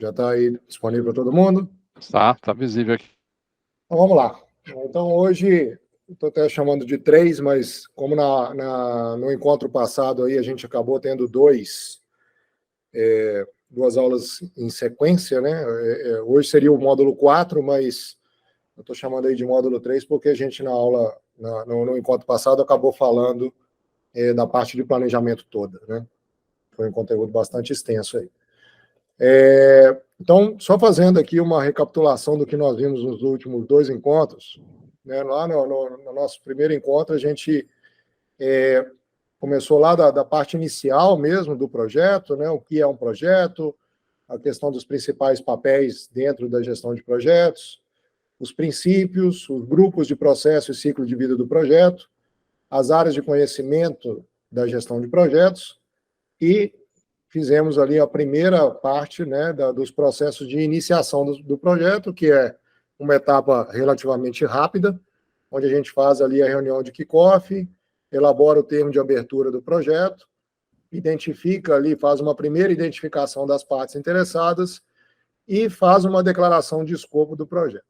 Já está aí disponível para todo mundo? Tá visível aqui. Então, vamos lá. Então, hoje, estou até chamando de 3, mas como no encontro passado aí a gente acabou tendo duas aulas em sequência, né? Hoje seria o módulo 4, mas eu estou chamando aí de módulo 3 porque a gente na aula, no encontro passado, acabou falando da parte de planejamento toda, né? Foi um conteúdo bastante extenso aí. Então, só fazendo aqui uma recapitulação do que nós vimos nos últimos 2 encontros, né? Lá no nosso primeiro encontro, a gente começou lá da parte inicial mesmo do projeto, né? O que é um projeto, a questão dos principais papéis dentro da gestão de projetos, os princípios, os grupos de processo e ciclo de vida do projeto, as áreas de conhecimento da gestão de projetos e fizemos ali a primeira parte, né, dos processos de iniciação do projeto, que é uma etapa relativamente rápida, onde a gente faz ali a reunião de kickoff, elabora o termo de abertura do projeto, identifica ali, faz uma primeira identificação das partes interessadas e faz uma declaração de escopo do projeto.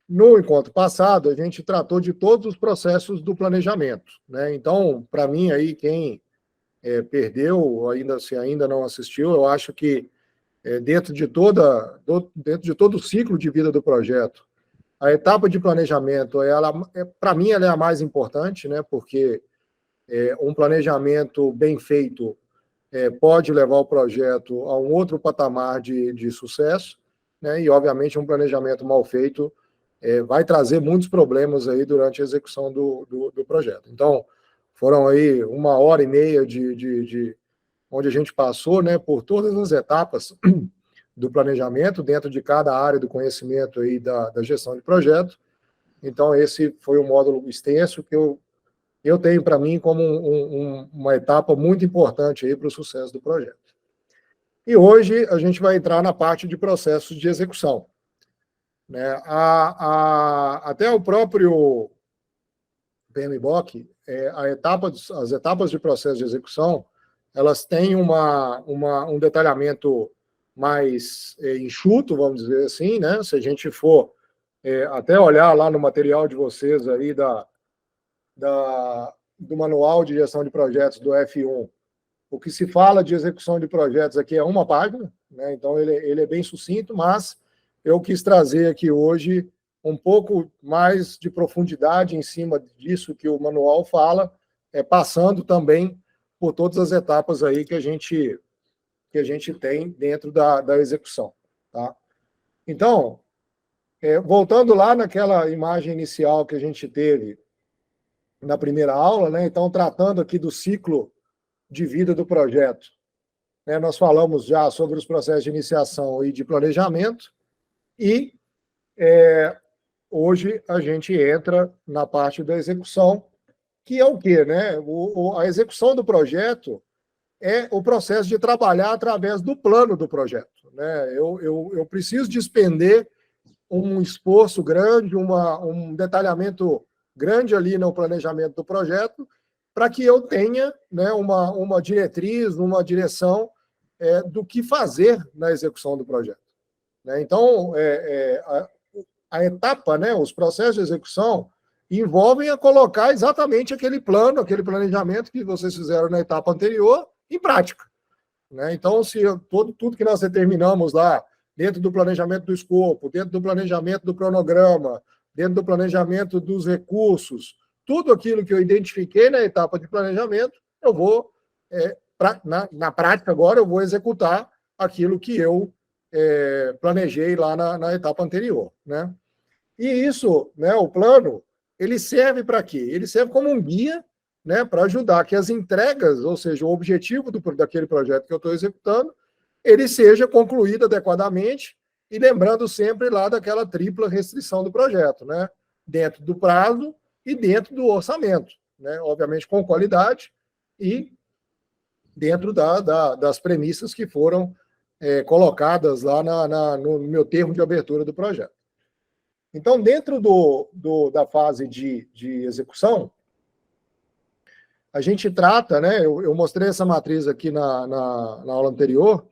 No encontro passado, a gente tratou de todos os processos do planejamento, né? Então, para mim, aí, quem perdeu, se ainda não assistiu, eu acho que dentro de todo o ciclo de vida do projeto, a etapa de planejamento, para mim, ela é a mais importante, né? Porque um planejamento bem feito pode levar o projeto a um outro patamar de sucesso, né? E, obviamente, um planejamento mal feito vai trazer muitos problemas aí durante a execução do projeto. Então, foram aí 1h30 onde a gente passou, né, por todas as etapas do planejamento, dentro de cada área do conhecimento aí da gestão de projeto. Então, esse foi um módulo extenso que eu tenho para mim como uma etapa muito importante aí para o sucesso do projeto. E hoje a gente vai entrar na parte de processos de execução, né? Até o próprio PMBOK, as etapas de processo de execução, elas têm um detalhamento mais enxuto, vamos dizer assim, né? Se a gente for até olhar lá no material de vocês aí do Manual de Gestão de Projetos do F1, o que se fala de execução de projetos aqui é uma página, né? Então ele é bem sucinto, mas eu quis trazer aqui hoje um pouco mais de profundidade em cima disso que o manual fala, passando também por todas as etapas aí que a gente tem dentro da execução, tá? Então, voltando lá naquela imagem inicial que a gente teve na primeira aula, né? Então, tratando aqui do ciclo de vida do projeto, né? Nós falamos já sobre os processos de iniciação e de planejamento, e hoje a gente entra na parte da execução, que é o quê, né? A execução do projeto é o processo de trabalhar através do plano do projeto, né? Eu preciso despender um esforço grande, um detalhamento grande ali no planejamento do projeto, para que eu tenha, né, uma diretriz, uma direção do que fazer na execução do projeto, né? Então, a etapa, né, os processos de execução envolvem a colocar exatamente aquele plano, aquele planejamento que vocês fizeram na etapa anterior em prática, né? Então, se tudo que nós determinamos lá, dentro do planejamento do escopo, dentro do planejamento do cronograma, dentro do planejamento dos recursos, tudo aquilo que eu identifiquei na etapa de planejamento, eu vou, na prática agora, eu vou executar aquilo que eu planejei lá na etapa anterior, né? E isso, né, o plano, ele serve para quê? Ele serve como um guia, né, para ajudar que as entregas, ou seja, o objetivo daquele projeto que eu estou executando, ele seja concluído adequadamente, e lembrando sempre lá daquela tripla restrição do projeto, né? Dentro do prazo e dentro do orçamento, né? Obviamente com qualidade e dentro das premissas que foram colocadas lá no meu termo de abertura do projeto. Então, dentro da fase de execução, a gente trata, né? Eu mostrei essa matriz aqui na aula anterior,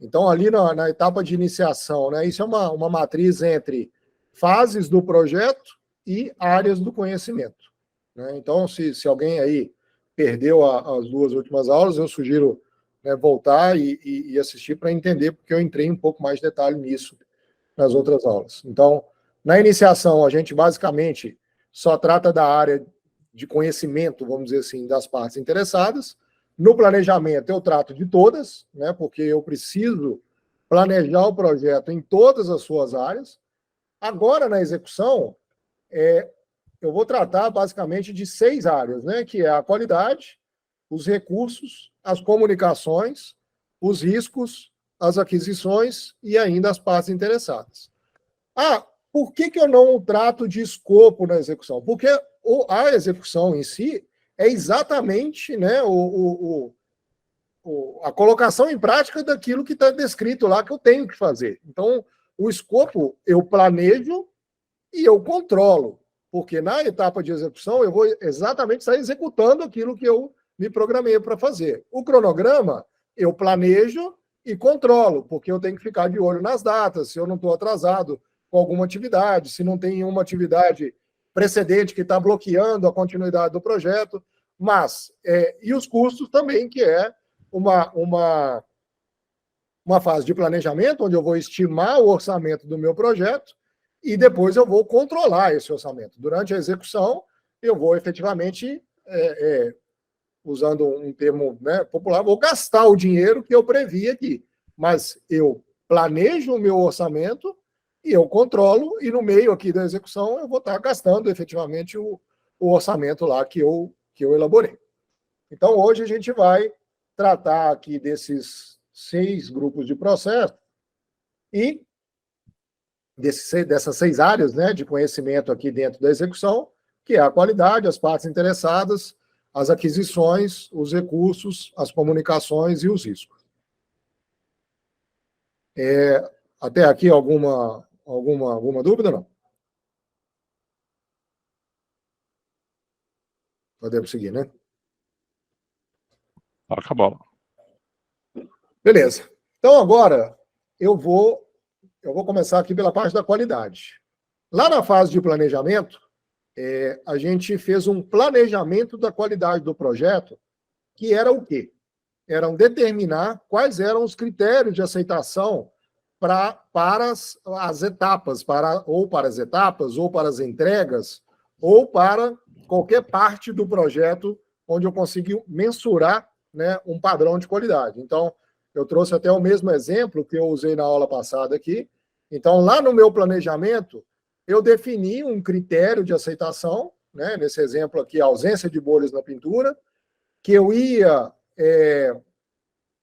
Então, ali na etapa de iniciação, né, isso é uma matriz entre fases do projeto e áreas do conhecimento, né? Então, se alguém aí perdeu as duas últimas aulas, eu sugiro, né, voltar e assistir para entender, porque eu entrei um pouco mais de detalhe nisso nas outras aulas. Então, na iniciação, a gente basicamente só trata da área de conhecimento, vamos dizer assim, das partes interessadas. No planejamento, eu trato de todas, né, porque eu preciso planejar o projeto em todas as suas áreas. Agora, na execução, eu vou tratar basicamente de 6 áreas, né, que é a qualidade, os recursos, as comunicações, os riscos, as aquisições e ainda as partes interessadas. Por que eu não trato de escopo na execução? Porque a execução em si é exatamente, né, a colocação em prática daquilo que está descrito lá que eu tenho que fazer. Então, o escopo eu planejo e eu controlo, porque na etapa de execução eu vou exatamente estar executando aquilo que eu me programei para fazer. O cronograma eu planejo e controlo, porque eu tenho que ficar de olho nas datas, se eu não estou atrasado com alguma atividade, se não tem uma atividade precedente que está bloqueando a continuidade do projeto, mas, e os custos também, que é uma fase de planejamento, onde eu vou estimar o orçamento do meu projeto e depois eu vou controlar esse orçamento. Durante a execução, eu vou efetivamente, usando um termo, né, popular, vou gastar o dinheiro que eu previ aqui, mas eu planejo o meu orçamento e eu controlo, e no meio aqui da execução eu vou estar gastando efetivamente o orçamento lá que eu elaborei. Então, hoje a gente vai tratar aqui desses 6 grupos de processo e dessas 6 áreas, né, de conhecimento aqui dentro da execução, que é a qualidade, as partes interessadas, as aquisições, os recursos, as comunicações e os riscos. Até aqui alguma dúvida, não? Podemos seguir, né? Acabou. Beleza. Então, agora, eu vou começar aqui pela parte da qualidade. Lá na fase de planejamento, a gente fez um planejamento da qualidade do projeto, que era o quê? Eram determinar quais eram os critérios de aceitação para as etapas, ou para as etapas, ou para as entregas, ou para qualquer parte do projeto onde eu consigo mensurar, né, um padrão de qualidade. Então, eu trouxe até o mesmo exemplo que eu usei na aula passada aqui. Então, lá no meu planejamento, eu defini um critério de aceitação, né, nesse exemplo aqui, a ausência de bolhas na pintura, que eu ia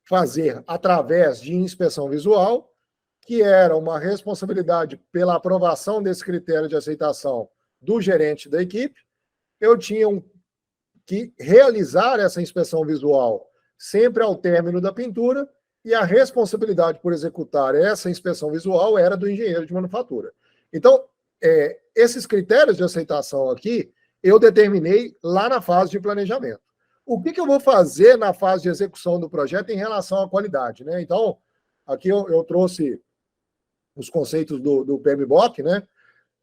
fazer através de inspeção visual, que era uma responsabilidade pela aprovação desse critério de aceitação do gerente da equipe. Eu tinha que realizar essa inspeção visual sempre ao término da pintura, e a responsabilidade por executar essa inspeção visual era do engenheiro de manufatura. Então, esses critérios de aceitação aqui, eu determinei lá na fase de planejamento. O que eu vou fazer na fase de execução do projeto em relação à qualidade, né? Então, aqui eu trouxe os conceitos do PMBOK, né?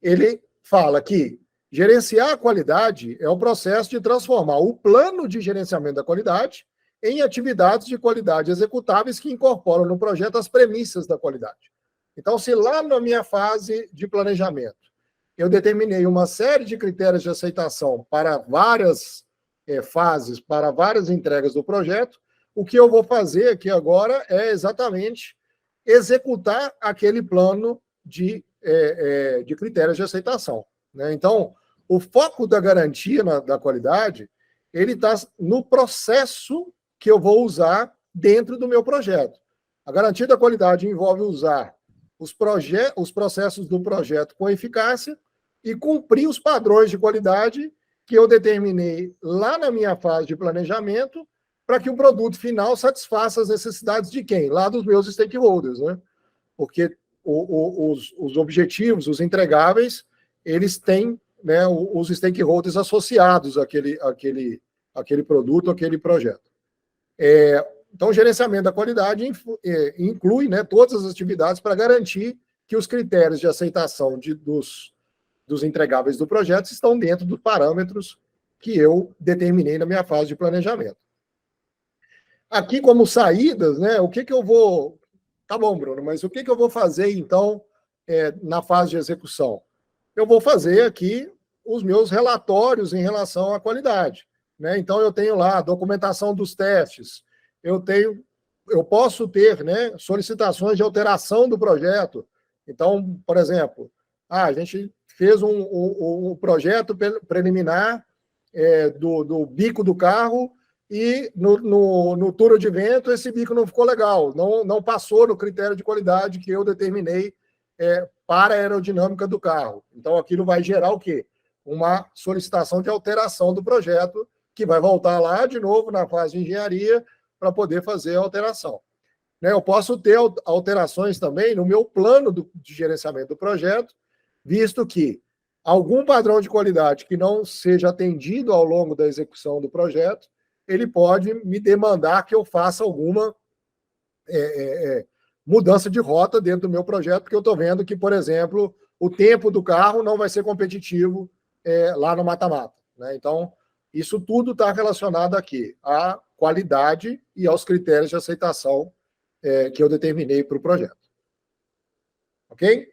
Ele fala que gerenciar a qualidade é o processo de transformar o plano de gerenciamento da qualidade em atividades de qualidade executáveis que incorporam no projeto as premissas da qualidade. Então, se lá na minha fase de planejamento eu determinei uma série de critérios de aceitação para várias fases, para várias entregas do projeto, o que eu vou fazer aqui agora é exatamente executar aquele plano de critérios de aceitação, né? Então, o foco da garantia da qualidade, ele está no processo que eu vou usar dentro do meu projeto. A garantia da qualidade envolve usar os processos do projeto com eficácia e cumprir os padrões de qualidade que eu determinei lá na minha fase de planejamento, para que o produto final satisfaça as necessidades de quem? Lá dos meus stakeholders, né? Porque os objetivos, os entregáveis, eles têm, né, os stakeholders associados àquele produto, àquele projeto. Então, o gerenciamento da qualidade inclui, né, todas as atividades para garantir que os critérios de aceitação dos entregáveis do projeto estão dentro dos parâmetros que eu determinei na minha fase de planejamento. Aqui, como saídas, né, o que eu vou... Tá bom, Bruno, mas o que eu vou fazer, então, na fase de execução? Eu vou fazer aqui os meus relatórios em relação à qualidade, né? Então, eu tenho lá a documentação dos testes, eu posso ter, né, solicitações de alteração do projeto. Então, por exemplo, a gente fez um projeto preliminar do bico do carro e no túnel de vento esse bico não ficou legal, não passou no critério de qualidade que eu determinei para a aerodinâmica do carro. Então, aquilo vai gerar o quê? Uma solicitação de alteração do projeto, que vai voltar lá de novo na fase de engenharia para poder fazer a alteração. Eu posso ter alterações também no meu plano de gerenciamento do projeto, visto que algum padrão de qualidade que não seja atendido ao longo da execução do projeto, ele pode me demandar que eu faça alguma mudança de rota dentro do meu projeto, porque eu estou vendo que, por exemplo, o tempo do carro não vai ser competitivo lá no mata-mata, né? Então, isso tudo está relacionado aqui à qualidade e aos critérios de aceitação que eu determinei para o projeto. Ok?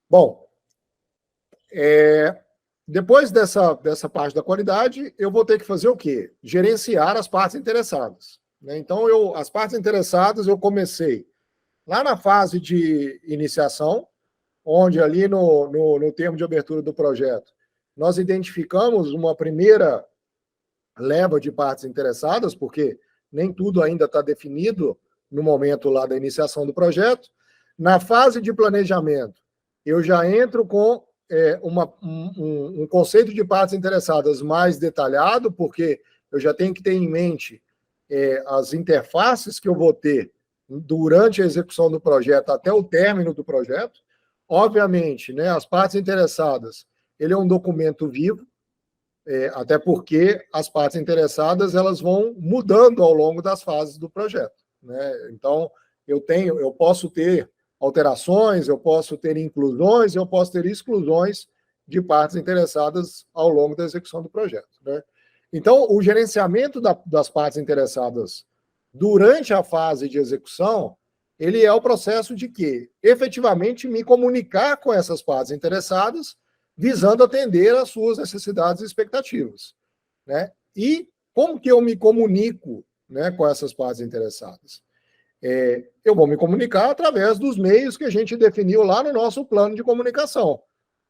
Bom, depois dessa parte da qualidade, eu vou ter que fazer o quê? Gerenciar as partes interessadas, né? Então, as partes interessadas eu comecei lá na fase de iniciação, onde ali no termo de abertura do projeto, nós identificamos uma primeira leva de partes interessadas, porque nem tudo ainda está definido no momento lá da iniciação do projeto. Na fase de planejamento, eu já entro com um conceito de partes interessadas mais detalhado, porque eu já tenho que ter em mente as interfaces que eu vou ter durante a execução do projeto até o término do projeto. Obviamente, né, as partes interessadas, ele é um documento vivo, até porque as partes interessadas elas vão mudando ao longo das fases do projeto, né? Então, eu posso ter alterações, eu posso ter inclusões, eu posso ter exclusões de partes interessadas ao longo da execução do projeto, né? Então, o gerenciamento das partes interessadas durante a fase de execução, ele é o processo de que, efetivamente, me comunicar com essas partes interessadas, visando atender às suas necessidades e expectativas, né? E como que eu me comunico, né, com essas partes interessadas? Eu vou me comunicar através dos meios que a gente definiu lá no nosso plano de comunicação,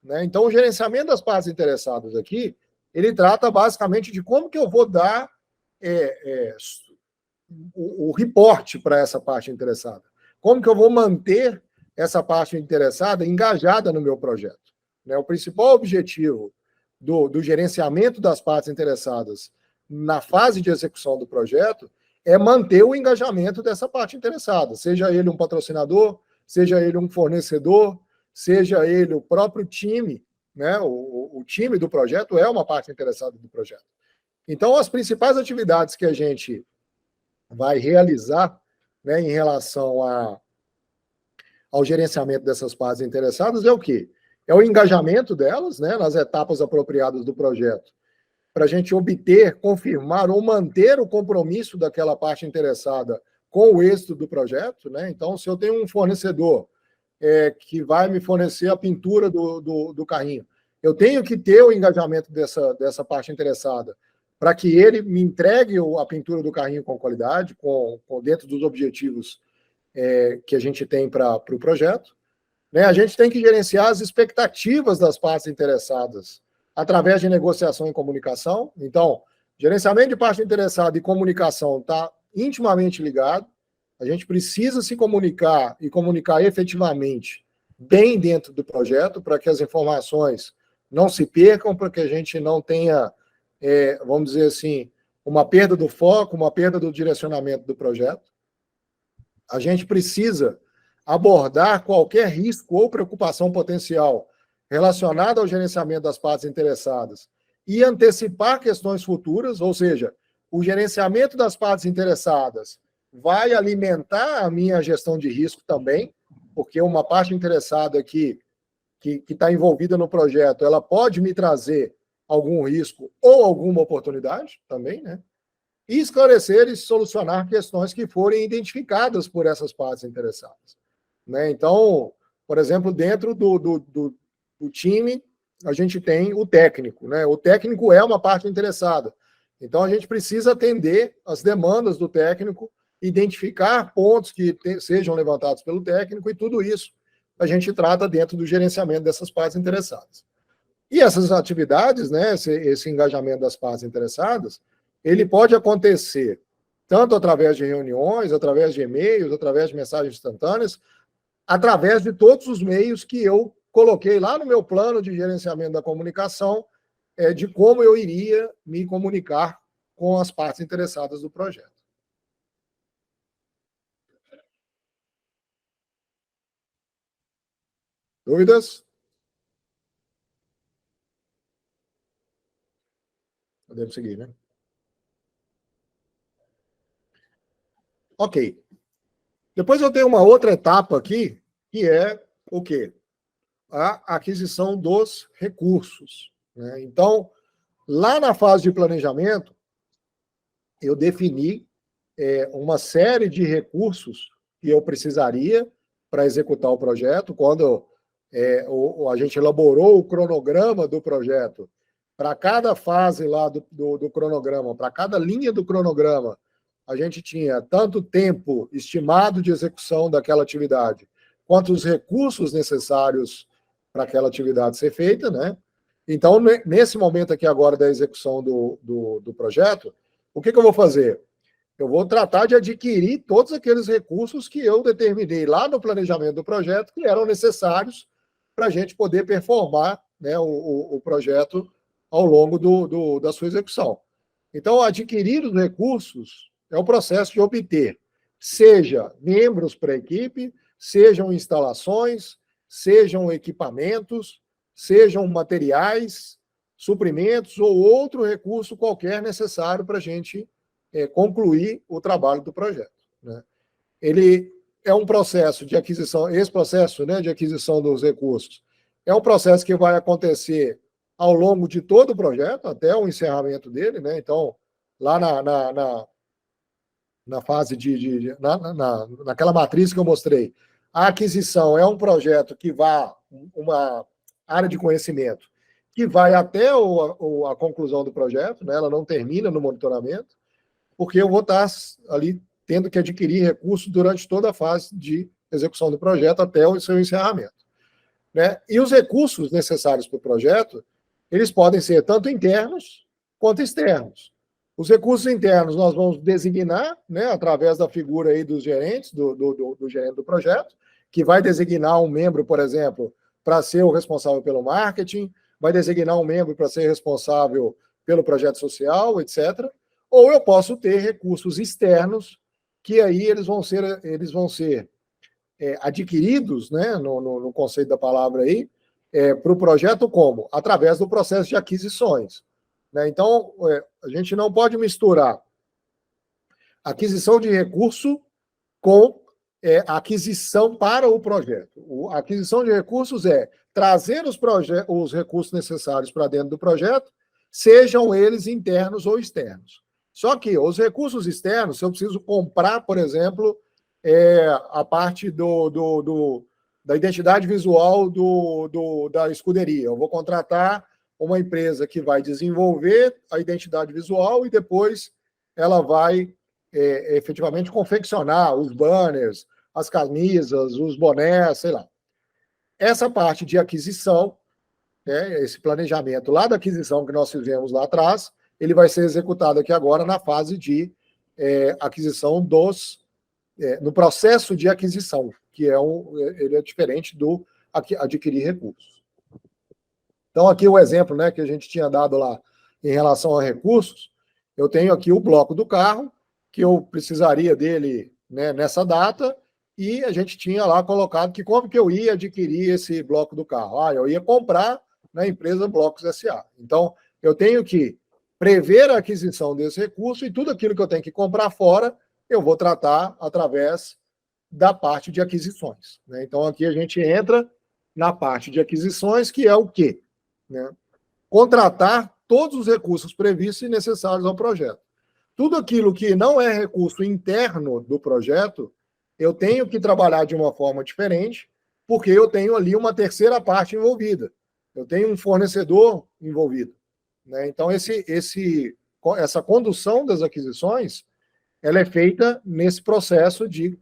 né? Então, o gerenciamento das partes interessadas aqui, ele trata basicamente de como que eu vou dar o reporte para essa parte interessada. Como que eu vou manter essa parte interessada engajada no meu projeto, né? O principal objetivo do gerenciamento das partes interessadas na fase de execução do projeto é manter o engajamento dessa parte interessada, seja ele um patrocinador, seja ele um fornecedor, seja ele o próprio time, né? O time do projeto é uma parte interessada do projeto. Então, as principais atividades que a gente vai realizar, né, em relação ao gerenciamento dessas partes interessadas é o quê? É o engajamento delas, né, nas etapas apropriadas do projeto, para a gente obter, confirmar ou manter o compromisso daquela parte interessada com o êxito do projeto, né? Então, se eu tenho um fornecedor que vai me fornecer a pintura do carrinho, eu tenho que ter o engajamento dessa parte interessada para que ele me entregue a pintura do carrinho com qualidade, dentro dos objetivos que a gente tem para o projeto, né? A gente tem que gerenciar as expectativas das partes interessadas através de negociação e comunicação. Então, gerenciamento de parte interessada e comunicação está intimamente ligado. A gente precisa se comunicar e comunicar efetivamente bem dentro do projeto para que as informações não se percam, para que a gente não tenha, vamos dizer assim, uma perda do foco, uma perda do direcionamento do projeto. A gente precisa abordar qualquer risco ou preocupação potencial relacionada ao gerenciamento das partes interessadas e antecipar questões futuras, ou seja, o gerenciamento das partes interessadas vai alimentar a minha gestão de risco também, porque uma parte interessada aqui que está envolvida no projeto, ela pode me trazer algum risco ou alguma oportunidade também, né? E esclarecer e solucionar questões que forem identificadas por essas partes interessadas, né? Então, por exemplo, dentro do time, a gente tem o técnico, né? O técnico é uma parte interessada. Então, a gente precisa atender as demandas do técnico, identificar pontos que sejam levantados pelo técnico, e tudo isso a gente trata dentro do gerenciamento dessas partes interessadas. E essas atividades, né, esse engajamento das partes interessadas, ele pode acontecer tanto através de reuniões, através de e-mails, através de mensagens instantâneas, através de todos os meios que eu coloquei lá no meu plano de gerenciamento da comunicação, de como eu iria me comunicar com as partes interessadas do projeto. Dúvidas? Podemos seguir, né? Ok. Depois eu tenho uma outra etapa aqui, que é o quê? A aquisição dos recursos, né? Então, lá na fase de planejamento, eu defini uma série de recursos que eu precisaria para executar o projeto. Quando a gente elaborou o cronograma do projeto, para cada fase lá do cronograma, para cada linha do cronograma, a gente tinha tanto tempo estimado de execução daquela atividade, quanto os recursos necessários para aquela atividade ser feita, né? Então, nesse momento aqui agora da execução do projeto, o que eu vou fazer? Eu vou tratar de adquirir todos aqueles recursos que eu determinei lá no planejamento do projeto que eram necessários para a gente poder performar, né, o projeto ao longo da sua execução. Então, adquirir os recursos é o processo de obter, seja membros para a equipe, sejam instalações, sejam equipamentos, sejam materiais, suprimentos ou outro recurso qualquer necessário para a gente concluir o trabalho do projeto, né? Ele é um processo de aquisição, esse processo, né, de aquisição dos recursos é um processo que vai acontecer ao longo de todo o projeto, até o encerramento dele, né? Então, lá na fase naquela matriz que eu mostrei, a aquisição é um projeto que vai, uma área de conhecimento, que vai até a conclusão do projeto, né? Ela não termina no monitoramento, porque eu vou estar ali tendo que adquirir recursos durante toda a fase de execução do projeto até o seu encerramento, né? E os recursos necessários para o projeto, eles podem ser tanto internos quanto externos. Os recursos internos nós vamos designar, né, através da figura aí dos gerentes, do gerente do projeto, que vai designar um membro, por exemplo, para ser o responsável pelo marketing, vai designar um membro para ser responsável pelo projeto social, etc. Ou eu posso ter recursos externos, que aí eles vão ser adquiridos, né, no conceito da palavra aí, para o projeto como? Através do processo de aquisições, né? Então, a gente não pode misturar aquisição de recurso com aquisição para o projeto. A aquisição de recursos é trazer os recursos necessários para dentro do projeto, sejam eles internos ou externos. Só que os recursos externos, se eu preciso comprar, por exemplo, a parte da identidade visual da escuderia, eu vou contratar uma empresa que vai desenvolver a identidade visual e depois ela vai efetivamente confeccionar os banners, as camisas, os bonés, sei lá. Essa parte de aquisição, né, esse planejamento lá da aquisição que nós fizemos lá atrás, ele vai ser executado aqui agora na fase de aquisição no processo de aquisição, que ele é diferente do adquirir recursos. Então, aqui o exemplo, né, que a gente tinha dado lá em relação a recursos, eu tenho aqui o bloco do carro, que eu precisaria dele, né, nessa data, e a gente tinha lá colocado que como que eu ia adquirir esse bloco do carro. Eu ia comprar na empresa Blocos SA. Então, eu tenho que prever a aquisição desse recurso e tudo aquilo que eu tenho que comprar fora, eu vou tratar através da parte de aquisições, né? Então, aqui a gente entra na parte de aquisições, que é o quê? Né? Contratar todos os recursos previstos e necessários ao projeto. Tudo aquilo que não é recurso interno do projeto, eu tenho que trabalhar de uma forma diferente, porque eu tenho ali uma terceira parte envolvida. Eu tenho um fornecedor envolvido, né? Então, essa condução das aquisições, ela é feita nesse processo de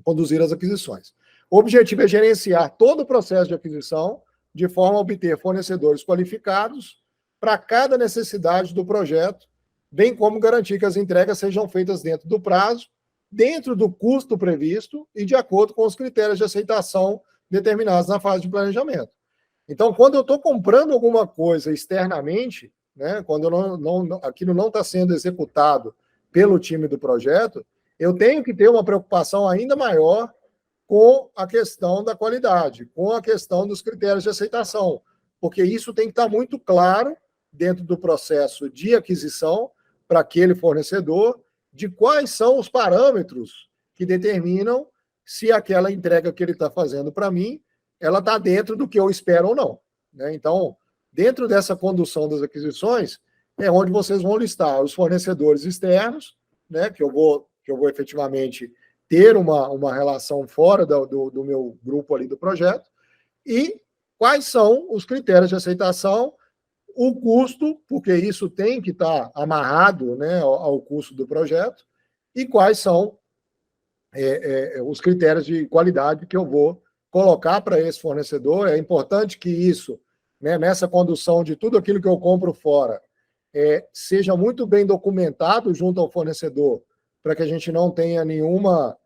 conduzir as aquisições. O objetivo é gerenciar todo o processo de aquisição de forma a obter fornecedores qualificados para cada necessidade do projeto, bem como garantir que as entregas sejam feitas dentro do prazo, dentro do custo previsto e de acordo com os critérios de aceitação determinados na fase de planejamento. Então, quando eu estou comprando alguma coisa externamente, né, quando aquilo não está sendo executado pelo time do projeto, eu tenho que ter uma preocupação ainda maior com a questão da qualidade, com a questão dos critérios de aceitação, porque isso tem que estar muito claro dentro do processo de aquisição para aquele fornecedor, de quais são os parâmetros que determinam se aquela entrega que ele está fazendo para mim, ela está dentro do que eu espero ou não, né? Então, dentro dessa condução das aquisições, é onde vocês vão listar os fornecedores externos, né, que eu vou efetivamente ter uma relação fora do meu grupo ali do projeto, e quais são os critérios de aceitação, o custo, porque isso tem que estar amarrado, né, ao custo do projeto, e quais são os critérios de qualidade que eu vou colocar para esse fornecedor. É importante que isso, né, nessa condução de tudo aquilo que eu compro fora, seja muito bem documentado junto ao fornecedor, para que a gente não tenha nenhuma,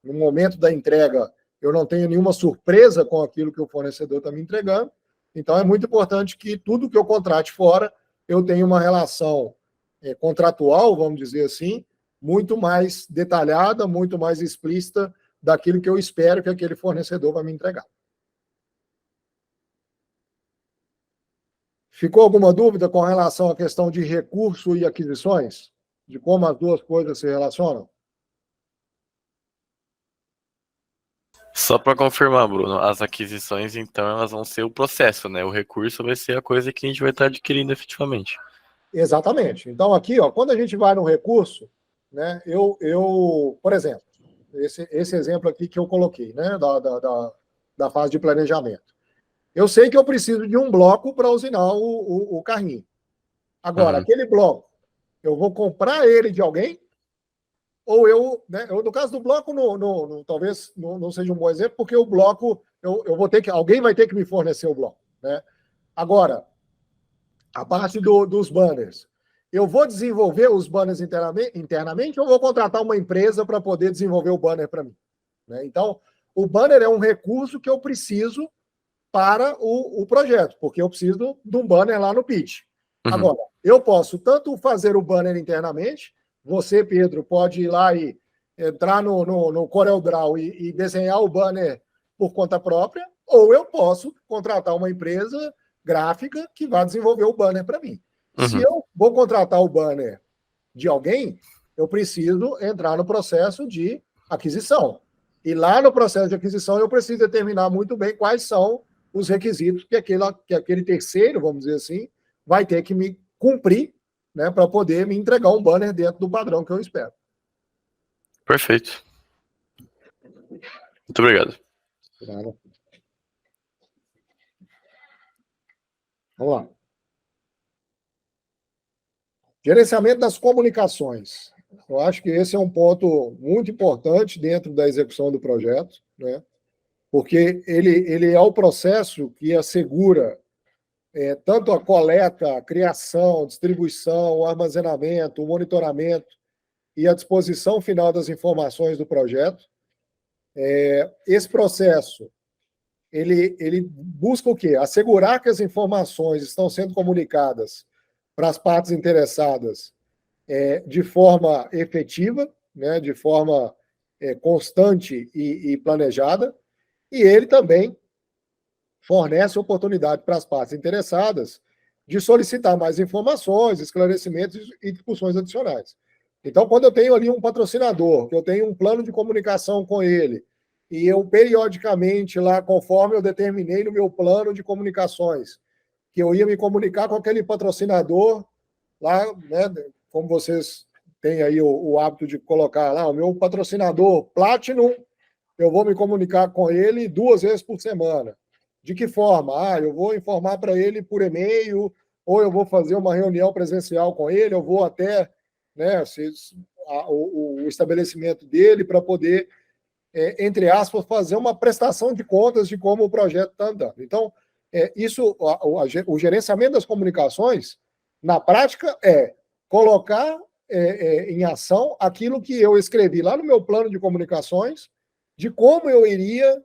no momento da entrega, eu não tenha nenhuma surpresa com aquilo que o fornecedor está me entregando. Então, é muito importante que tudo que eu contrate fora, eu tenha uma relação contratual, vamos dizer assim, muito mais detalhada, muito mais explícita daquilo que eu espero que aquele fornecedor vai me entregar. Ficou alguma dúvida com relação à questão de recurso e aquisições? De como as duas coisas se relacionam? Só para confirmar, Bruno, as aquisições, então, elas vão ser o processo, né? O recurso vai ser a coisa que a gente vai estar adquirindo efetivamente. Exatamente. Então, aqui, ó, quando a gente vai no recurso, né, por exemplo, esse exemplo aqui que eu coloquei, né, da fase de planejamento. Eu sei que eu preciso de um bloco para usinar o carrinho. Agora, aquele bloco, eu vou comprar ele de alguém, ou né, no caso do bloco, talvez não seja um bom exemplo, porque o bloco, eu vou ter que, alguém vai ter que me fornecer o bloco, né? Agora, a parte dos banners, eu vou desenvolver os banners internamente ou vou contratar uma empresa para poder desenvolver o banner para mim, né? Então, o banner é um recurso que eu preciso para o projeto, porque eu preciso de um banner lá no pitch. Agora, eu posso tanto fazer o banner internamente, você, Pedro, pode ir lá e entrar no CorelDRAW e desenhar o banner por conta própria, ou eu posso contratar uma empresa gráfica que vai desenvolver o banner para mim. Se eu vou contratar o banner de alguém, eu preciso entrar no processo de aquisição. E lá no processo de aquisição, eu preciso determinar muito bem quais são os requisitos que aquele terceiro, vamos dizer assim, vai ter que me cumprir, né, para poder me entregar um banner dentro do padrão que eu espero. Perfeito. Muito obrigado. Claro. Vamos lá. Gerenciamento das comunicações. Eu acho que esse é um ponto muito importante dentro da execução do projeto, né? Porque ele é o processo que assegura tanto a coleta, a criação, distribuição, o armazenamento, o monitoramento e a disposição final das informações do projeto. Esse processo, ele busca o quê? Assegurar que as informações estão sendo comunicadas para as partes interessadas de forma efetiva, né, de forma constante e planejada, e ele também fornece oportunidade para as partes interessadas de solicitar mais informações, esclarecimentos e discussões adicionais. Então, quando eu tenho ali um patrocinador, que eu tenho um plano de comunicação com ele, e eu periodicamente lá, conforme eu determinei no meu plano de comunicações, que eu ia me comunicar com aquele patrocinador lá, né, como vocês têm aí o hábito de colocar lá, o meu patrocinador Platinum, eu vou me comunicar com ele 2 vezes por semana. De que forma? Eu vou informar para ele por e-mail, ou eu vou fazer uma reunião presencial com ele, eu vou até, né, o estabelecimento dele para poder, entre aspas, fazer uma prestação de contas de como o projeto está andando. Então, o gerenciamento das comunicações, na prática, é colocar em ação aquilo que eu escrevi lá no meu plano de comunicações, de como eu iria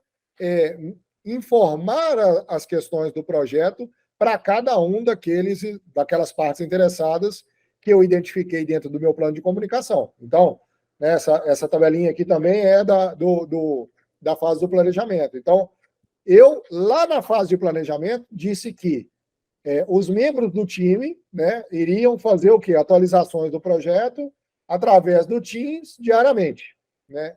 informar as questões do projeto para cada um daquelas partes interessadas que eu identifiquei dentro do meu plano de comunicação. Então, essa tabelinha aqui também é da fase do planejamento. Então, eu, lá na fase de planejamento, disse que os membros do time, né, iriam fazer o quê? Atualizações do projeto através do Teams diariamente, né?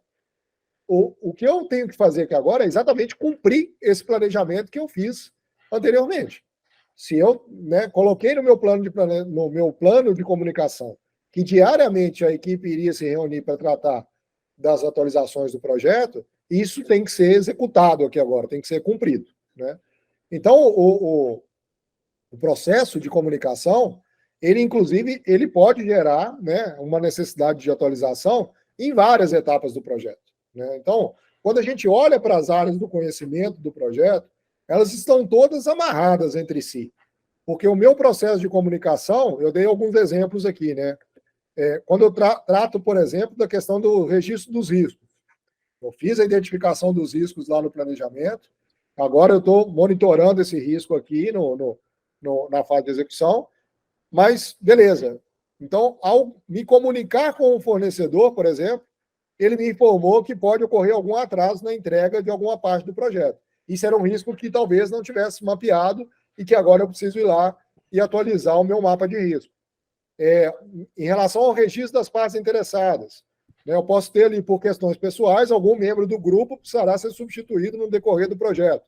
O que eu tenho que fazer aqui agora é exatamente cumprir esse planejamento que eu fiz anteriormente. Se eu, né, coloquei no meu plano de comunicação que diariamente a equipe iria se reunir para tratar das atualizações do projeto, isso tem que ser executado aqui agora, tem que ser cumprido, né? Então, o processo de comunicação, ele, inclusive, ele pode gerar, né, uma necessidade de atualização em várias etapas do projeto, né? Então, quando a gente olha para as áreas do conhecimento do projeto, elas estão todas amarradas entre si. Porque o meu processo de comunicação, eu dei alguns exemplos aqui, né? Quando eu trato, por exemplo, da questão do registro dos riscos. Eu fiz a identificação dos riscos lá no planejamento, agora eu estou monitorando esse risco aqui na fase de execução, mas beleza. Então, ao me comunicar com o fornecedor, por exemplo, ele me informou que pode ocorrer algum atraso na entrega de alguma parte do projeto. Isso era um risco que talvez não tivesse mapeado e que agora eu preciso ir lá e atualizar o meu mapa de risco. Em relação ao registro das partes interessadas, né, eu posso ter ali, por questões pessoais, algum membro do grupo precisará ser substituído no decorrer do projeto.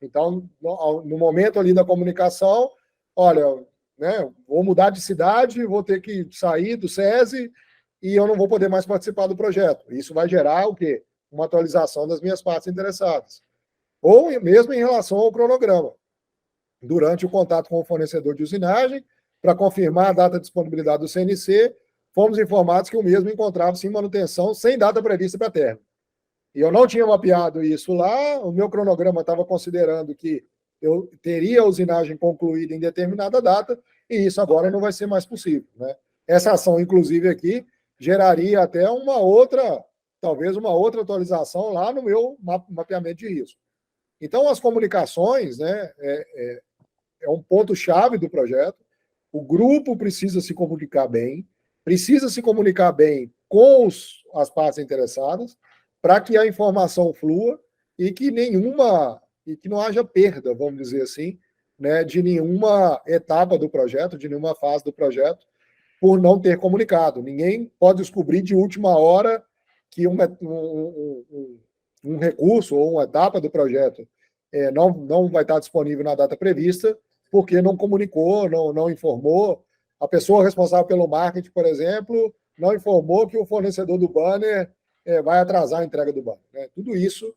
Então, no momento ali da comunicação, olha, né, vou mudar de cidade, vou ter que sair do SESI e eu não vou poder mais participar do projeto. Isso vai gerar o quê? Uma atualização das minhas partes interessadas. Ou mesmo em relação ao cronograma. Durante o contato com o fornecedor de usinagem, para confirmar a data de disponibilidade do CNC, fomos informados que o mesmo encontrava-se em manutenção sem data prevista para término. E eu não tinha mapeado isso lá, o meu cronograma estava considerando que eu teria a usinagem concluída em determinada data, e isso agora não vai ser mais possível, né? Essa ação, inclusive, aqui, geraria até talvez uma outra atualização lá no meu mapeamento de risco. Então, as comunicações, né, é um ponto-chave do projeto. O grupo precisa se comunicar bem com as partes interessadas, para que a informação flua e que não haja perda, vamos dizer assim, né, de nenhuma etapa do projeto, de nenhuma fase do projeto, por não ter comunicado. Ninguém pode descobrir de última hora que um recurso ou uma etapa do projeto não vai estar disponível na data prevista, porque não comunicou, não informou. A pessoa responsável pelo marketing, por exemplo, não informou que o fornecedor do banner vai atrasar a entrega do banner, né? Tudo isso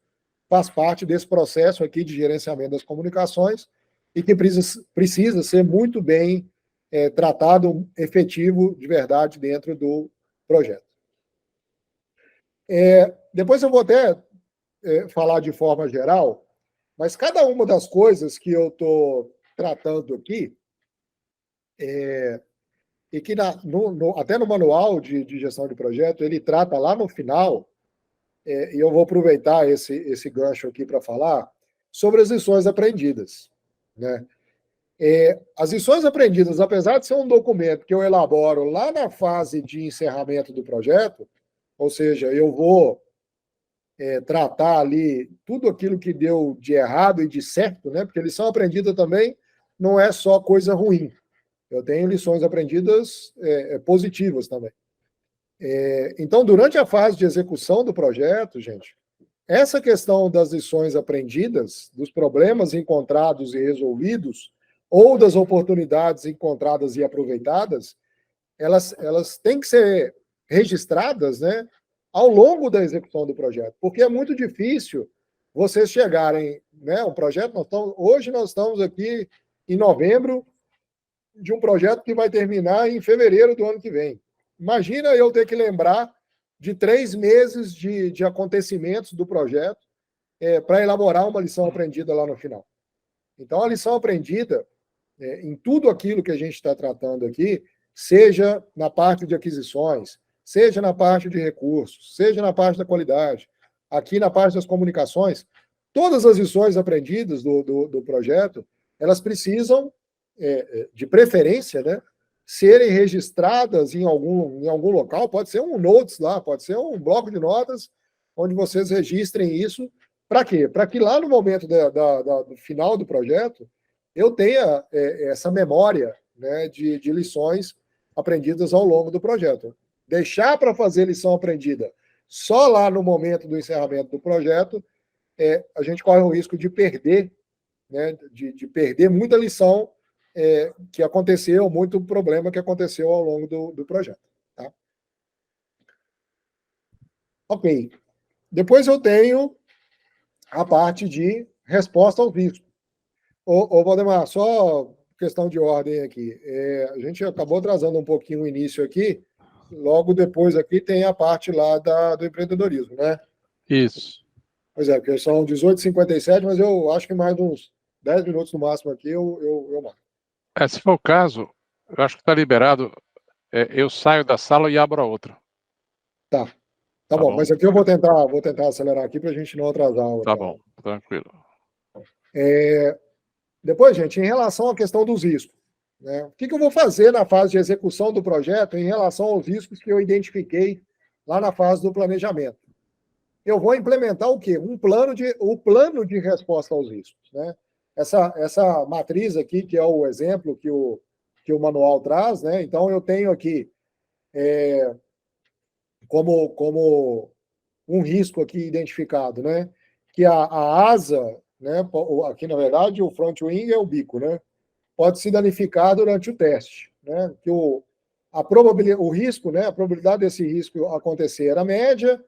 faz parte desse processo aqui de gerenciamento das comunicações e que precisa ser muito bem tratado, efetivo, de verdade, dentro do projeto. Depois eu vou até falar de forma geral, mas cada uma das coisas que eu estou tratando aqui, e que até no manual de gestão de projeto, ele trata lá no final, e eu vou aproveitar esse gancho aqui para falar sobre as lições aprendidas, né? As lições aprendidas, apesar de ser um documento que eu elaboro lá na fase de encerramento do projeto, ou seja, eu vou tratar ali tudo aquilo que deu de errado e de certo, né? Porque lição aprendida também não é só coisa ruim, Eu tenho lições aprendidas positivas também. Então, durante a fase de execução do projeto, gente, essa questão das lições aprendidas, dos problemas encontrados e resolvidos, ou das oportunidades encontradas e aproveitadas, elas têm que ser registradas, né, ao longo da execução do projeto, porque é muito difícil vocês chegarem, né, um projeto, hoje nós estamos aqui em novembro de um projeto que vai terminar em fevereiro do ano que vem. Imagina eu ter que lembrar de 3 meses de acontecimentos do projeto para elaborar uma lição aprendida lá no final. Então, a lição aprendida, em tudo aquilo que a gente está tratando aqui, seja na parte de aquisições, seja na parte de recursos, seja na parte da qualidade, aqui na parte das comunicações, todas as lições aprendidas do projeto, elas precisam, de preferência, né, serem registradas em algum local, pode ser um notes lá, pode ser um bloco de notas, onde vocês registrem isso. Para quê? Para que lá no momento do final do projeto, eu tenha essa memória, né, de lições aprendidas ao longo do projeto. Deixar para fazer lição aprendida só lá no momento do encerramento do projeto, a gente corre o risco de perder, né, de perder muita lição que aconteceu, muito problema que aconteceu ao longo do projeto. Tá? Ok. Depois eu tenho a parte de resposta aos riscos. Ô Valdemar, só questão de ordem aqui. A gente acabou atrasando um pouquinho o início aqui, logo depois aqui tem a parte lá do empreendedorismo, né? Isso. Pois é, porque são 18h57, mas eu acho que mais uns 10 minutos no máximo aqui eu marco. Se for o caso, eu acho que está liberado. Eu saio da sala e abro a outra. Tá bom, mas aqui eu vou tentar acelerar aqui para a gente não atrasar. Tá bom, tranquilo. Depois, gente, em relação à questão dos riscos, né? O que eu vou fazer na fase de execução do projeto em relação aos riscos que eu identifiquei lá na fase do planejamento? Eu vou implementar o quê? O plano de resposta aos riscos, né? Essa matriz aqui, que é o exemplo que o manual traz, né? Então, eu tenho aqui como um risco aqui identificado, né? Que a asa, né? Aqui, na verdade, o front wing é o bico, né? Pode se danificar durante o teste, né? Que o risco, né? A probabilidade desse risco acontecer era média,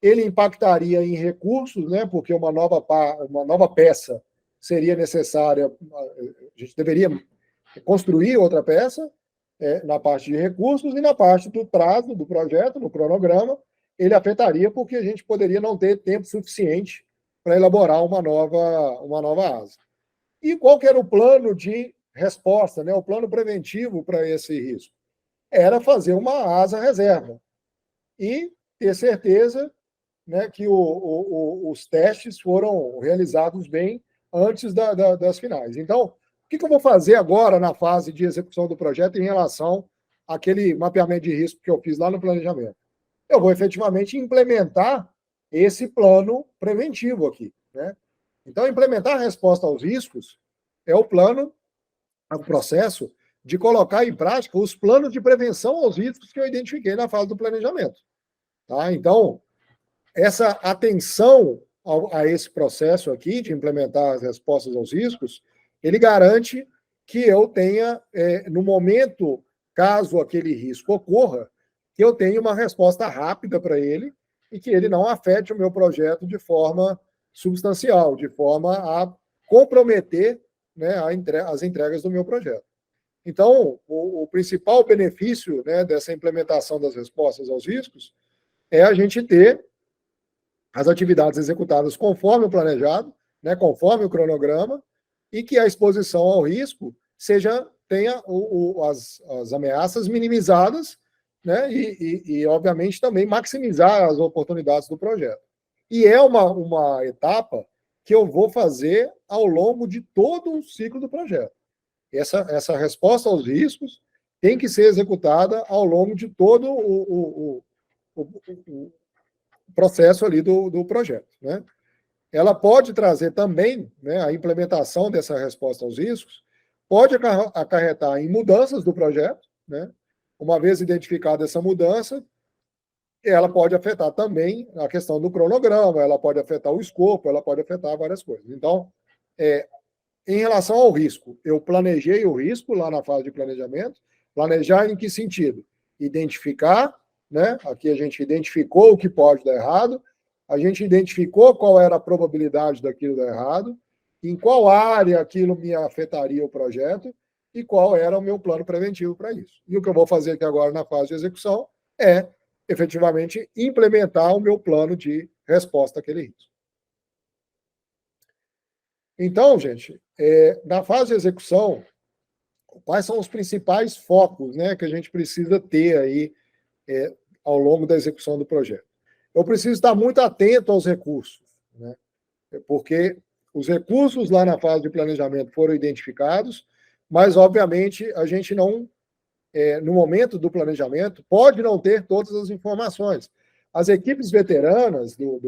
ele impactaria em recursos, né? Porque uma nova peça seria necessária, a gente deveria construir outra peça na parte de recursos, e na parte do prazo do projeto, no cronograma, ele afetaria porque a gente poderia não ter tempo suficiente para elaborar uma nova asa. E qual que era o plano de resposta, né? O plano preventivo para esse risco? Era fazer uma asa reserva e ter certeza, né, que os testes foram realizados bem antes das finais. Então, o que eu vou fazer agora na fase de execução do projeto em relação àquele mapeamento de risco que eu fiz lá no planejamento? Eu vou efetivamente implementar esse plano preventivo aqui, né? Então, implementar a resposta aos riscos é o processo de colocar em prática os planos de prevenção aos riscos que eu identifiquei na fase do planejamento. Tá? Então, essa atenção a esse processo aqui de implementar as respostas aos riscos, ele garante que eu tenha, no momento, caso aquele risco ocorra, que eu tenha uma resposta rápida para ele e que ele não afete o meu projeto de forma substancial, de forma a comprometer, né, as entregas do meu projeto. Então, o principal benefício, né, dessa implementação das respostas aos riscos é a gente ter as atividades executadas conforme o planejado, né, conforme o cronograma, e que a exposição ao risco tenha as ameaças minimizadas, né, e, obviamente, também maximizar as oportunidades do projeto. E é uma etapa que eu vou fazer ao longo de todo o ciclo do projeto. Essa resposta aos riscos tem que ser executada ao longo de todo o processo ali do projeto, né? Ela pode trazer também, né, a implementação dessa resposta aos riscos, pode acarretar em mudanças do projeto, né? Uma vez identificada essa mudança, ela pode afetar também a questão do cronograma, ela pode afetar o escopo, ela pode afetar várias coisas. Então, em relação ao risco, eu planejei o risco lá na fase de planejamento. Planejar em que sentido? Identificar, né? Aqui a gente identificou o que pode dar errado, a gente identificou qual era a probabilidade daquilo dar errado, em qual área aquilo me afetaria o projeto e qual era o meu plano preventivo para isso. E o que eu vou fazer aqui agora na fase de execução é, efetivamente, implementar o meu plano de resposta àquele risco. Então, gente, na fase de execução, quais são os principais focos, né, que a gente precisa ter aí ao longo da execução do projeto? Eu preciso estar muito atento aos recursos, né, porque os recursos lá na fase de planejamento foram identificados, mas, obviamente, a gente não, no momento do planejamento, pode não ter todas as informações. As equipes veteranas do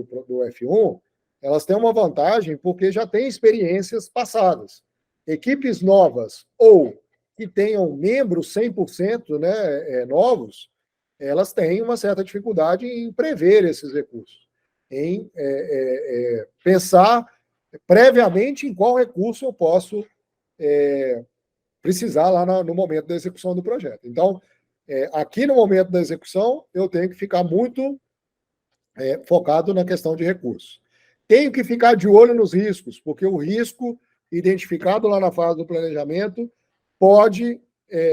F1, elas têm uma vantagem porque já têm experiências passadas. Equipes novas ou que tenham membros 100%, né, novos, elas têm uma certa dificuldade em prever esses recursos, em pensar previamente em qual recurso eu posso precisar lá no momento da execução do projeto. Então, aqui no momento da execução, eu tenho que ficar muito focado na questão de recursos. Tenho que ficar de olho nos riscos, porque o risco identificado lá na fase do planejamento pode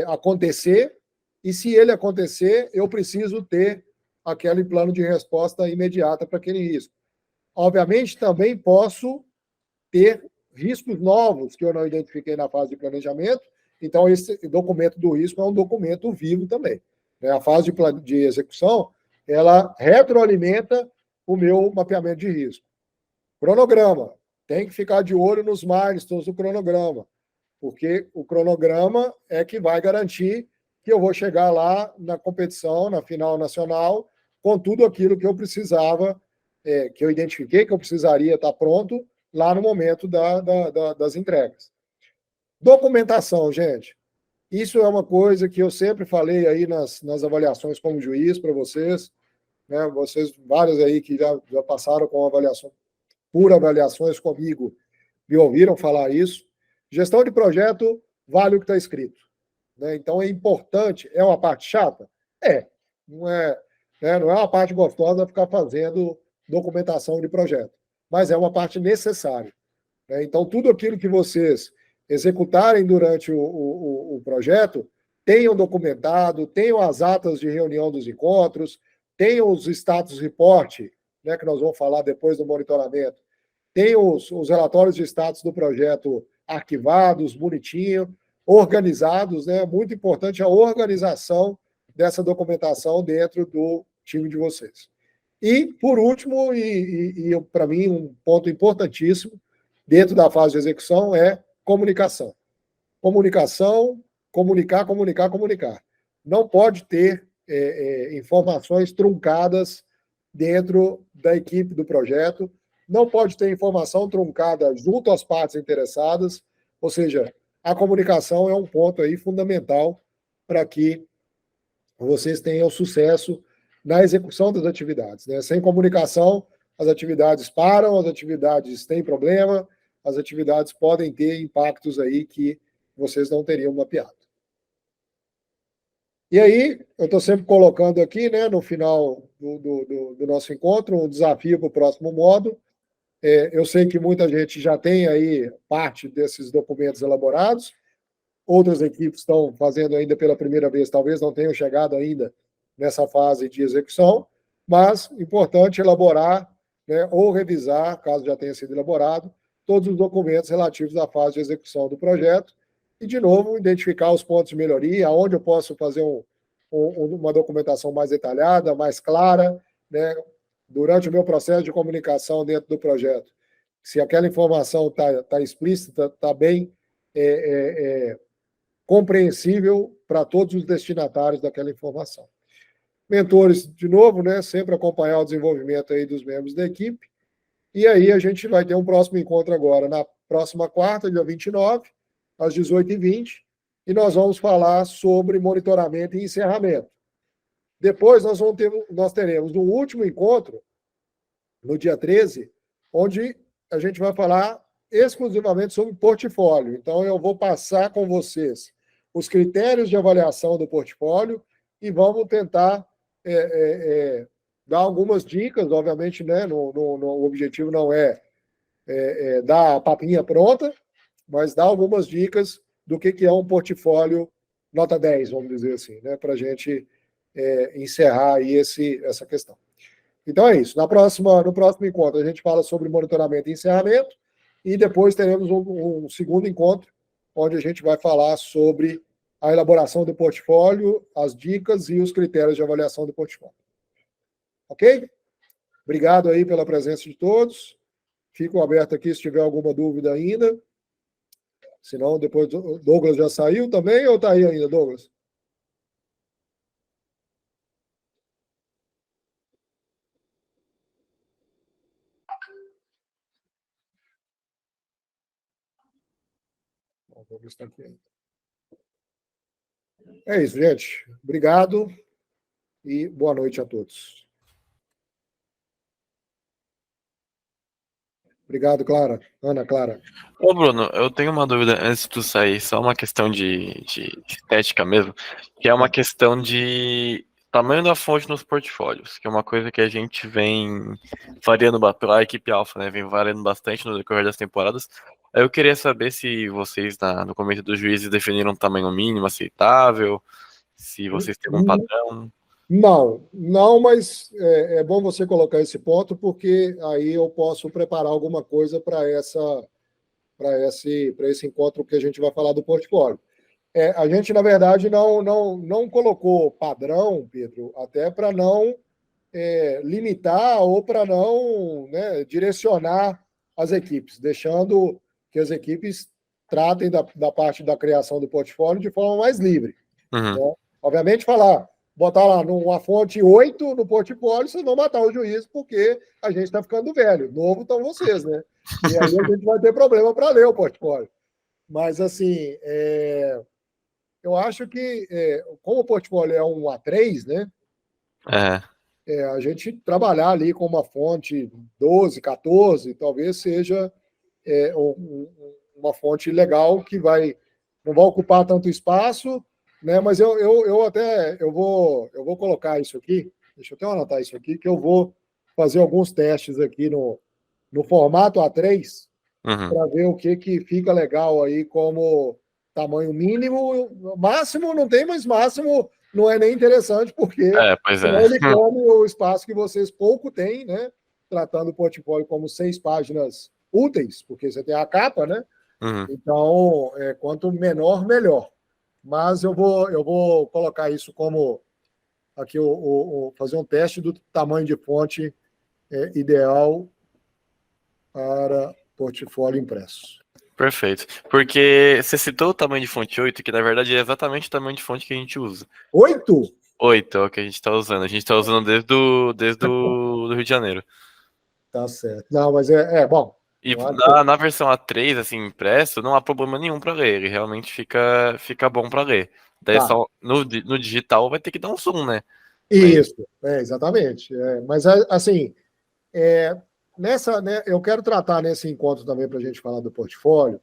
acontecer, e se ele acontecer, eu preciso ter aquele plano de resposta imediata para aquele risco. Obviamente, também posso ter riscos novos que eu não identifiquei na fase de planejamento, então esse documento do risco é um documento vivo também. A fase de execução, ela retroalimenta o meu mapeamento de risco. Cronograma. Tem que ficar de olho nos milestones do cronograma, porque o cronograma é que vai garantir que eu vou chegar lá na competição, na final nacional, com tudo aquilo que eu precisava, que eu identifiquei que eu precisaria estar pronto lá no momento das entregas. Documentação, gente. Isso é uma coisa que eu sempre falei aí nas avaliações como juiz para vocês, né? Vocês, vários aí que já passaram com avaliação, por avaliações comigo, me ouviram falar isso. Gestão de projeto vale o que está escrito, né? Então é importante. É uma parte chata? Não é uma parte gostosa ficar fazendo documentação de projeto, mas é uma parte necessária, né? Então, tudo aquilo que vocês executarem durante o projeto, tenham documentado, tenham as atas de reunião dos encontros, tenham os status report, né, que nós vamos falar depois do monitoramento, tenham os relatórios de status do projeto arquivados, bonitinho, organizados, né? Muito importante a organização dessa documentação dentro do time de vocês. E, por último, e para mim, um ponto importantíssimo dentro da fase de execução é comunicação. Comunicação, comunicar. Não pode ter informações truncadas dentro da equipe do projeto, não pode ter informação truncada junto às partes interessadas, ou seja, a comunicação é um ponto aí fundamental para que vocês tenham sucesso na execução das atividades, né? Sem comunicação, as atividades param, as atividades têm problema, as atividades podem ter impactos aí que vocês não teriam mapeado. E aí, eu estou sempre colocando aqui, né, no final do nosso encontro, um desafio para o próximo módulo. Eu sei que muita gente já tem aí parte desses documentos elaborados, outras equipes estão fazendo ainda pela primeira vez, talvez não tenham chegado ainda nessa fase de execução, mas importante elaborar, né, ou revisar, caso já tenha sido elaborado, todos os documentos relativos à fase de execução do projeto e, de novo, identificar os pontos de melhoria, onde eu posso fazer uma documentação mais detalhada, mais clara, né, durante o meu processo de comunicação dentro do projeto. Se aquela informação está explícita, está bem compreensível para todos os destinatários daquela informação. Mentores, de novo, né, sempre acompanhar o desenvolvimento aí dos membros da equipe. E aí a gente vai ter um próximo encontro agora, na próxima quarta, dia 29, às 18h20, e nós vamos falar sobre monitoramento e encerramento. Depois nós teremos um último encontro, no dia 13, onde a gente vai falar exclusivamente sobre portfólio. Então, eu vou passar com vocês os critérios de avaliação do portfólio e vamos tentar dar algumas dicas, obviamente, né? O objetivo não é dar a papinha pronta, mas dar algumas dicas do que é um portfólio nota 10, vamos dizer assim, né? Para a gente encerrar aí essa questão. Então é isso. No próximo encontro, a gente fala sobre monitoramento e encerramento, e depois teremos um segundo encontro, onde a gente vai falar sobre a elaboração do portfólio, as dicas e os critérios de avaliação do portfólio. Ok? Obrigado aí pela presença de todos. Fico aberto aqui se tiver alguma dúvida ainda. Senão, depois o Douglas já saiu também, ou está aí ainda, Douglas? O Douglas está aqui ainda. É isso, gente. Obrigado e boa noite a todos. Obrigado, Clara. Ana Clara. Ô, Bruno, eu tenho uma dúvida antes de tu sair, só uma questão de estética mesmo, que é uma questão de tamanho da fonte nos portfólios, que é uma coisa que a gente vem variando, pela equipe Alpha, né, vem variando bastante no decorrer das temporadas. Eu queria saber se vocês, no comitê dos juízes, definiram um tamanho mínimo aceitável, se vocês têm um padrão. Não, mas é bom você colocar esse ponto, porque aí eu posso preparar alguma coisa para esse encontro que a gente vai falar do portfólio. A gente, na verdade, não colocou padrão, Pedro, até para não limitar ou para não, né, direcionar as equipes, deixando que as equipes tratem da parte da criação do portfólio de forma mais livre. Uhum. Né? Obviamente, botar lá numa fonte 8 no portfólio, vocês vão matar o juiz, porque a gente está ficando velho. Novo estão vocês, né? E aí a gente vai ter problema para ler o portfólio. Mas, assim, eu acho que, como o portfólio é um A3, né? A gente trabalhar ali com uma fonte 12, 14, talvez seja uma fonte legal que não vai ocupar tanto espaço, né? Mas eu vou colocar isso aqui, deixa eu até anotar isso aqui, que eu vou fazer alguns testes aqui no formato A3, para ver o que fica legal aí como tamanho mínimo. Máximo não tem, mas máximo não é nem interessante, porque senão ele come o espaço que vocês pouco têm, né? Tratando o portfólio como 6 páginas úteis, porque você tem a capa, né? Então, quanto menor, melhor. Mas eu vou colocar isso como aqui, fazer um teste do tamanho de fonte ideal para portfólio impresso. Perfeito. Porque você citou o tamanho de fonte 8, que na verdade é exatamente o tamanho de fonte que a gente usa. 8? 8 é o que a gente está usando. A gente está usando desde o Rio de Janeiro. Tá certo. Não, mas bom. E na versão A3, assim, impresso, não há problema nenhum para ler. Ele realmente fica bom para ler. Daí só no digital vai ter que dar um zoom, né? Isso, exatamente. Mas, assim, né, eu quero tratar nesse encontro também, para a gente falar do portfólio,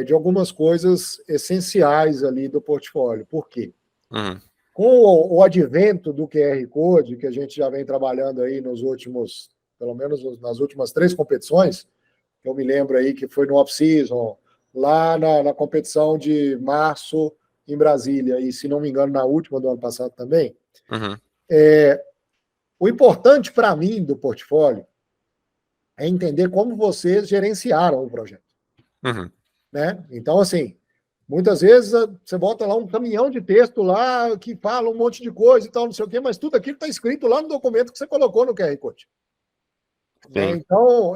de algumas coisas essenciais ali do portfólio. Por quê? Com o advento do QR Code, que a gente já vem trabalhando aí pelo menos nas últimas 3 competições, eu me lembro aí que foi no off-season, lá na competição de março em Brasília, e se não me engano, na última do ano passado também. O importante para mim do portfólio é entender como vocês gerenciaram o projeto. Né? Então, assim, muitas vezes você bota lá um caminhão de texto lá que fala um monte de coisa e tal, não sei o quê, mas tudo aquilo está escrito lá no documento que você colocou no QR Code. Né? Então,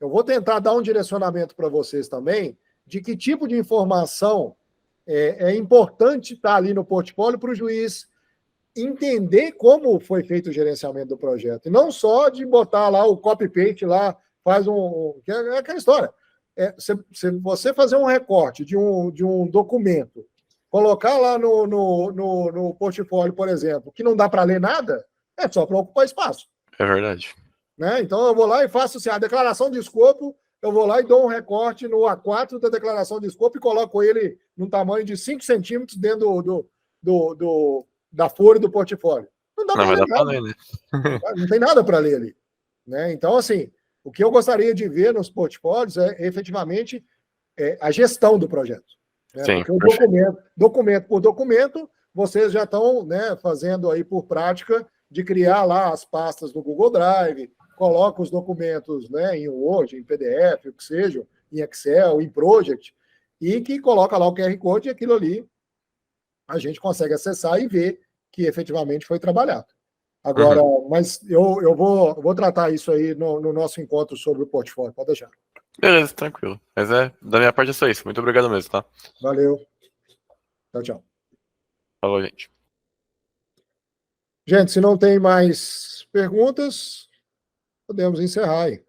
eu vou tentar dar um direcionamento para vocês também de que tipo de informação é importante estar ali no portfólio para o juiz entender como foi feito o gerenciamento do projeto. E não só de botar lá o copy-paste lá, faz que é aquela história. se você fazer um recorte de um documento, colocar lá no portfólio, por exemplo, que não dá para ler nada, é só para ocupar espaço. É verdade. Né? Então, eu vou lá e faço assim, a declaração de escopo, eu vou lá e dou um recorte no A4 da declaração de escopo e coloco ele num tamanho de 5 centímetros dentro da folha do portfólio. Não dá para ler nada. Né? Não tem nada para ler ali. Né? Então, assim, o que eu gostaria de ver nos portfólios é efetivamente a gestão do projeto. Né? Sim, porque documento por documento, vocês já estão, né, fazendo aí por prática de criar lá as pastas no Google Drive, coloca os documentos, né, em Word, em PDF, o que seja, em Excel, em Project, e que coloca lá o QR Code e aquilo ali a gente consegue acessar e ver que efetivamente foi trabalhado. Agora, mas eu vou tratar isso aí no nosso encontro sobre o portfólio, pode deixar. Beleza, tranquilo. Mas da minha parte é só isso. Muito obrigado mesmo, tá? Valeu. Tchau, tchau. Falou, gente. Gente, se não tem mais perguntas, podemos encerrar aí.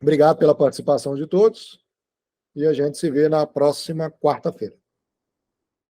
Obrigado pela participação de todos e a gente se vê na próxima quarta-feira.